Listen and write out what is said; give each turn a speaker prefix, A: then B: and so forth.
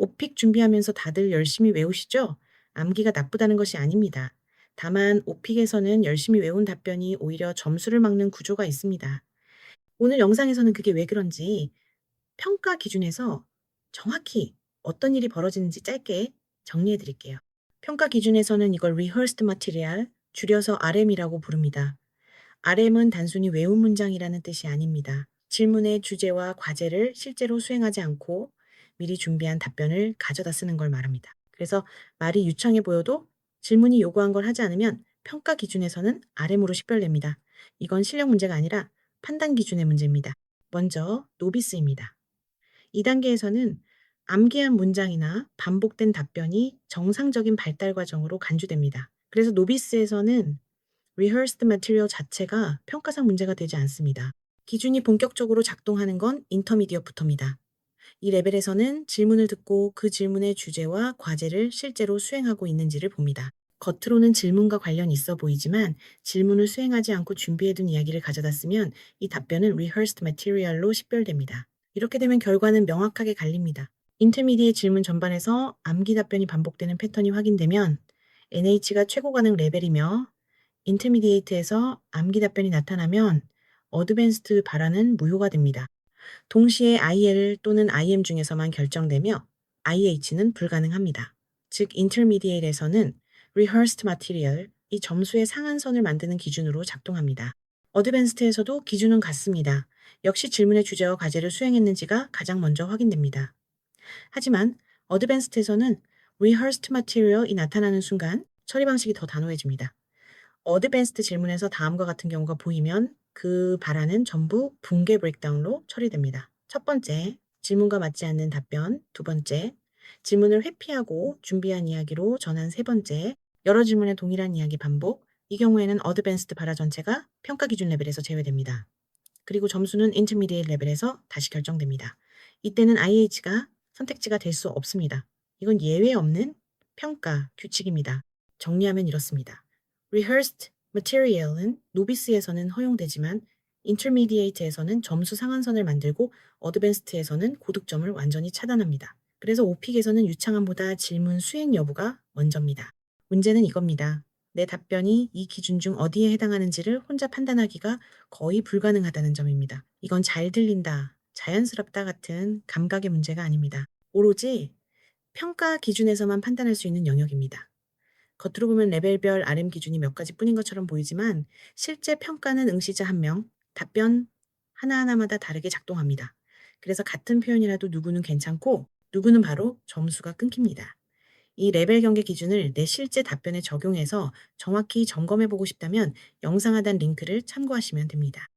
A: 오픽 준비하면서 다들 열심히 외우시죠? 암기가 나쁘다는 것이 아닙니다. 다만 오픽에서는 열심히 외운 답변이 오히려 점수를 막는 구조가 있습니다. 오늘 영상에서는 그게 왜 그런지 평가 기준에서 정확히 어떤 일이 벌어지는지 짧게 정리해 드릴게요. 평가 기준에서는 이걸 rehearsed material, 줄여서 RM이라고 부릅니다. RM은 단순히 외운 문장이라는 뜻이 아닙니다. 질문의 주제와 과제를 실제로 수행하지 않고 미리 준비한 답변을 가져다 쓰는 걸 말합니다. 그래서 말이 유창해 보여도 질문이 요구한 걸 하지 않으면 평가 기준에서는 RM으로 식별됩니다. 이건 실력 문제가 아니라 판단 기준의 문제입니다. 먼저 노비스입니다. 이 단계에서는 암기한 문장이나 반복된 답변이 정상적인 발달 과정으로 간주됩니다. 그래서 노비스에서는 rehearsed material 자체가 평가상 문제가 되지 않습니다. 기준이 본격적으로 작동하는 건 인터미디어부터입니다. 이 레벨에서는 질문을 듣고 그 질문의 주제와 과제를 실제로 수행하고 있는지를 봅니다. 겉으로는 질문과 관련이 있어 보이지만 질문을 수행하지 않고 준비해둔 이야기를 가져다 쓰면 이 답변은 rehearsed material로 식별됩니다. 이렇게 되면 결과는 명확하게 갈립니다. 인터미디의 질문 전반에서 암기 답변이 반복되는 패턴이 확인되면 NH가 최고 가능 레벨이며 인터미디에이트에서 암기 답변이 나타나면 어드밴스드 발화는 무효가 됩니다. 동시에 IL 또는 IM 중에서만 결정되며 IH는 불가능합니다. 즉 인터미디에이트에서는 rehearsed material, 이 점수의 상한선을 만드는 기준으로 작동합니다. 어드밴스드에서도 기준은 같습니다. 역시 질문의 주제와 과제를 수행했는지가 가장 먼저 확인됩니다. 하지만 어드밴스드에서는 rehearsed material이 나타나는 순간 처리 방식이 더 단호해집니다. 어드밴스드 질문에서 다음과 같은 경우가 보이면 그 발화는 전부 붕괴 브레이크다운로 처리됩니다. 첫 번째, 질문과 맞지 않는 답변. 두 번째, 질문을 회피하고 준비한 이야기로 전환. 세 번째, 여러 질문의 동일한 이야기 반복. 이 경우에는 어드밴스드 발화 전체가 평가 기준 레벨에서 제외됩니다. 그리고 점수는 인터미디에이트 레벨에서 다시 결정됩니다. 이때는 IH가 선택지가 될 수 없습니다. 이건 예외 없는 평가 규칙입니다. 정리하면 이렇습니다. rehearsed material은 노비스에서는 허용되지만 intermediate에서는 점수 상한선을 만들고 어드밴스드에서는 고득점을 완전히 차단합니다. 그래서 오픽에서는 유창함보다 질문 수행 여부가 먼저입니다. 문제는 이겁니다. 내 답변이 이 기준 중 어디에 해당하는지를 혼자 판단하기가 거의 불가능하다는 점입니다. 이건 잘 들린다, 자연스럽다 같은 감각의 문제가 아닙니다. 오로지 평가 기준에서만 판단할 수 있는 영역입니다. 겉으로 보면 레벨별 RM 기준이 몇 가지뿐인 것처럼 보이지만 실제 평가는 응시자 한 명, 답변 하나하나마다 다르게 작동합니다. 그래서 같은 표현이라도 누구는 괜찮고 누구는 바로 점수가 끊깁니다. 이 레벨 경계 기준을 내 실제 답변에 적용해서 정확히 점검해 보고 싶다면 영상 하단 링크를 참고하시면 됩니다.